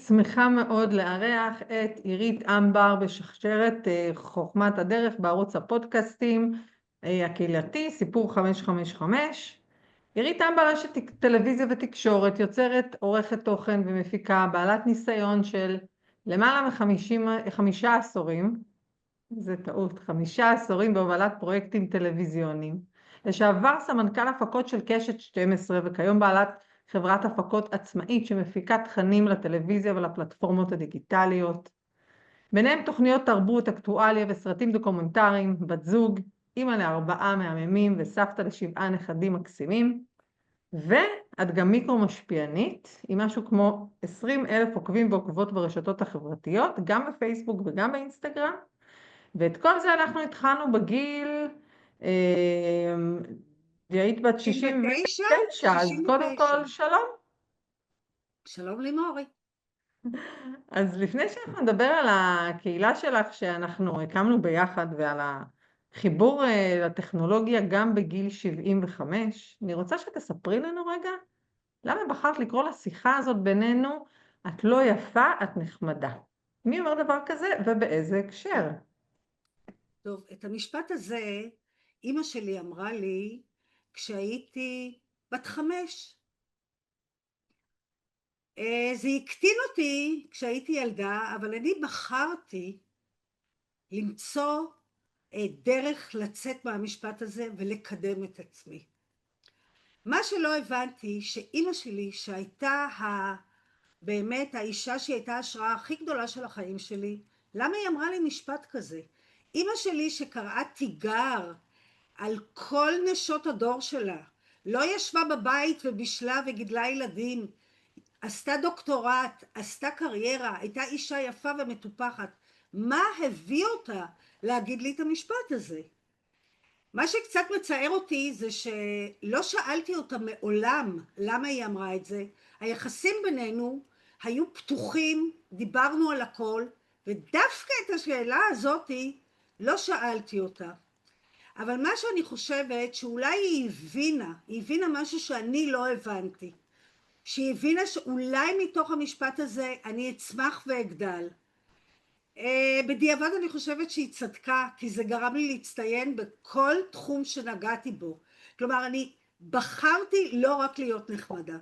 שמחה מאוד לארח את עירית אמבר בשרשרת חוכמת הדרך בערוץ הפודקאסטים הקהילתי, סיפור 555. עירית אמבר אשת טלוויזיה ותקשורת, יוצרת, עורכת תוכן ומפיקה, בעלת ניסיון של למעלה מ5 עשורים, זה טעות, 5 עשורים בהובלת פרויקטים טלוויזיוניים. לשעבר סמנכ"ל הפקות של קשת 12 וכיום בעלת חברת הפקות עצמאית שמפיקה תכנים לטלוויזיה ולפלטפורמות הדיגיטליות. ביניהם תוכניות תרבות, אקטואליה וסרטים דוקומנטריים, בת זוג, אמא ל4 מהממים וסבתא ל7 נכדים מקסימים. ואת גם מיקרו משפיענית, עם משהו כמו 20,000 עוקבים ועוקבות ברשתות החברתיות, גם בפייסבוק וגם באינסטגרם. ואת כל זה אנחנו התחלנו בגיל, היית בת 69, אז קודם כל שלום. שלום לימורי. אז לפני שאנחנו נדבר על הקהילה שלך שאנחנו הקמנו ביחד ועל החיבור לטכנולוגיה גם בגיל 75, אני רוצה שתספרי לנו רגע למה בחרת לקרוא לשיחה הזאת בינינו, את לא יפה, את נחמדה. מי אומר דבר כזה ובאיזה הקשר? טוב, את המשפט הזה אמא שלי אמרה לי כשהייתי בת 5. זה הקטין אותי כשהייתי ילדה, אבל אני בחרתי למצוא דרך לצאת מהמשפט הזה ולקדם את עצמי. מה שלא הבנתי שאמא שלי, שהייתה באמת האישה שהייתה ההשראה הכי גדולה של החיים שלי, למה היא אמרה לי משפט כזה? אמא שלי שקראה תיגר על כל נשות הדור שלה, לא ישבה בבית ובישלה וגידלה ילדים, עשתה דוקטורט, עשתה קריירה, הייתה אישה יפה ומטופחת. מה הביא אותה להגיד לי את המשפט הזה? מה שקצת מצער אותי זה שלא שאלתי אותה מעולם למה היא אמרה את זה. היחסים בינינו היו פתוחים, דיברנו על הכל, ודווקא את השאלה הזאת לא שאלתי אותה. אבל מה שאני חושבת שאולי היא הבינה משהו שאני לא הבנתי. שהיא הבינה שאולי מתוך המשפט הזה אני אצמח ואגדל. בדיעבד אני חושבת שהיא צדקה, כי זה גרם לי להצטיין בכל תחום שנגעתי בו. כלומר, אני בחרתי לא רק להיות נחמדה.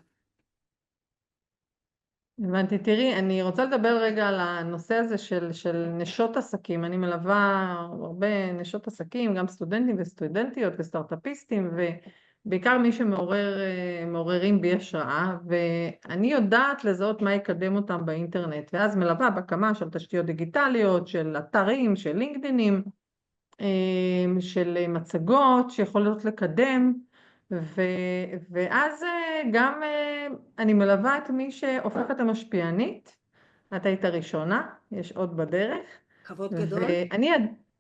הבנתי, תראי, אני רוצה לדבר רגע על הנושא הזה של נשות עסקים. אני מלווה הרבה נשות עסקים, גם סטודנטים וסטודנטיות וסטארט-אפיסטים, ובעיקר מי שמעוררים בי השראה, ואני יודעת לזהות מה יקדם אותם באינטרנט, ואז מלווה בהקמה של תשתיות דיגיטליות, של אתרים, של לינקדינים, של מצגות שיכולות לקדם, ואז גם אני מלווה את מי שהופכת המשפיענית. את היית הראשונה, יש עוד בדרך. כבוד גדול.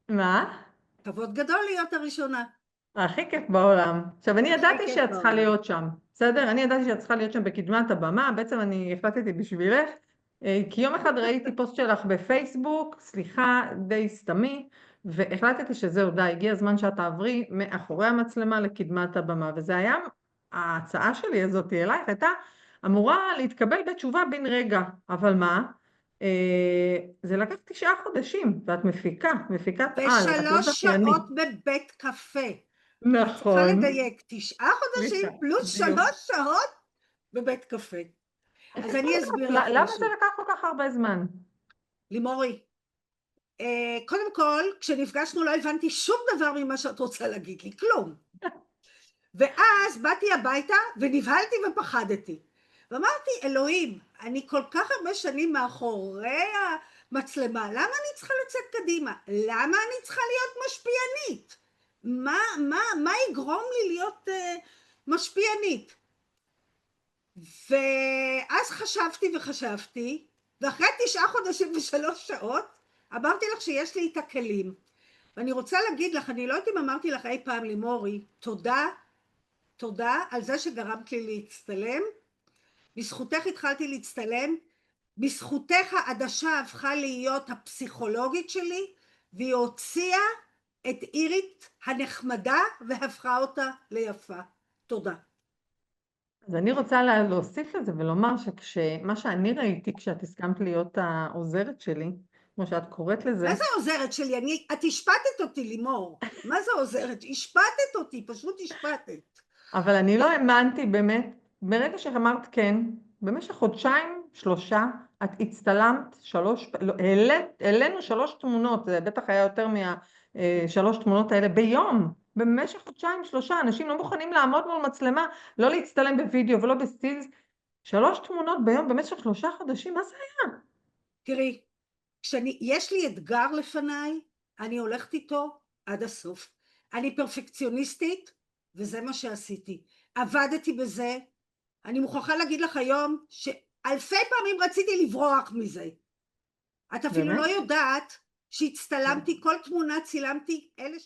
מה? כבוד גדול להיות הראשונה. הכי כיף בעולם. עכשיו, אני ידעתי שאת צריכה להיות שם, בסדר? אני ידעתי שאת צריכה להיות שם בקדמת הבמה, בעצם אני החלטתי בשבילך, כי יום אחד ראיתי פוסט שלך בפייסבוק, סליחה, די סתמי, והחלטתי שזהו, די, הגיע הזמן שאת תעברי מאחורי המצלמה לקדמת הבמה, וזה היה, ההצעה שלי הזאת אלייך הייתה אמורה להתקבל בתשובה בן רגע, אבל מה? זה לקח 9 חודשים, ואת מפיקת על, את לא ו3 זכיינית. שעות בבית קפה. נכון. את צריכה לדייק, 9 חודשים פלוס 3 שעות בבית קפה. אז אני אסביר לך משהו. למה זה לקח כל כך הרבה זמן? לימורי, קודם כל, כשנפגשנו לא הבנתי שום דבר ממה שאת רוצה להגיד לי, כלום. ואז באתי הביתה ונבהלתי ופחדתי. ואמרתי, אלוהים, אני כל כך הרבה שנים מאחורי המצלמה, למה אני צריכה לצאת קדימה? למה אני צריכה להיות משפיענית? מה יגרום לי להיות משפיענית? ואז חשבתי, ואחרי 9 חודשים ו3 שעות, אמרתי לך שיש לי את הכלים. ואני רוצה להגיד לך, אני לא יודעת אם אמרתי לך אי פעם לימורי, תודה על זה שגרמת לי להצטלם. בזכותך התחלתי להצטלם, בזכותך העדשה הפכה להיות הפסיכולוגית שלי, והיא הוציאה את עירית הנחמדה והפכה אותה ליפה. תודה. אז אני רוצה להוסיף לזה ולומר שמה שאני ראיתי כשאת הסכמת להיות העוזרת שלי, כמו שאת קוראת לזה, מה זה עוזרת שלי? את השפטת אותי, לימור. מה זה עוזרת? השפטת אותי, פשוט השפטת. אבל אני לא האמנתי באמת, ברגע שאמרת כן, במשך חודשיים, שלושה, את הצטלמת לא, העלינו 3 תמונות, זה בטח היה יותר מהשלוש תמונות האלה ביום, במשך חודשיים, שלושה, אנשים לא מוכנים לעמוד מול מצלמה, לא להצטלם בווידאו ולא בסטילס, 3 תמונות ביום במשך 3 חודשים, מה זה היה? תראי, יש לי אתגר לפניי, אני הולכת איתו עד הסוף. אני פרפקציוניסטית, וזה מה שעשיתי. עבדתי בזה, אני מוכרחה להגיד לך היום, שאלפי פעמים רציתי לברוח מזה. את אפילו באמת? לא יודעת שהצטלמתי, כל תמונה צילמתי, אלה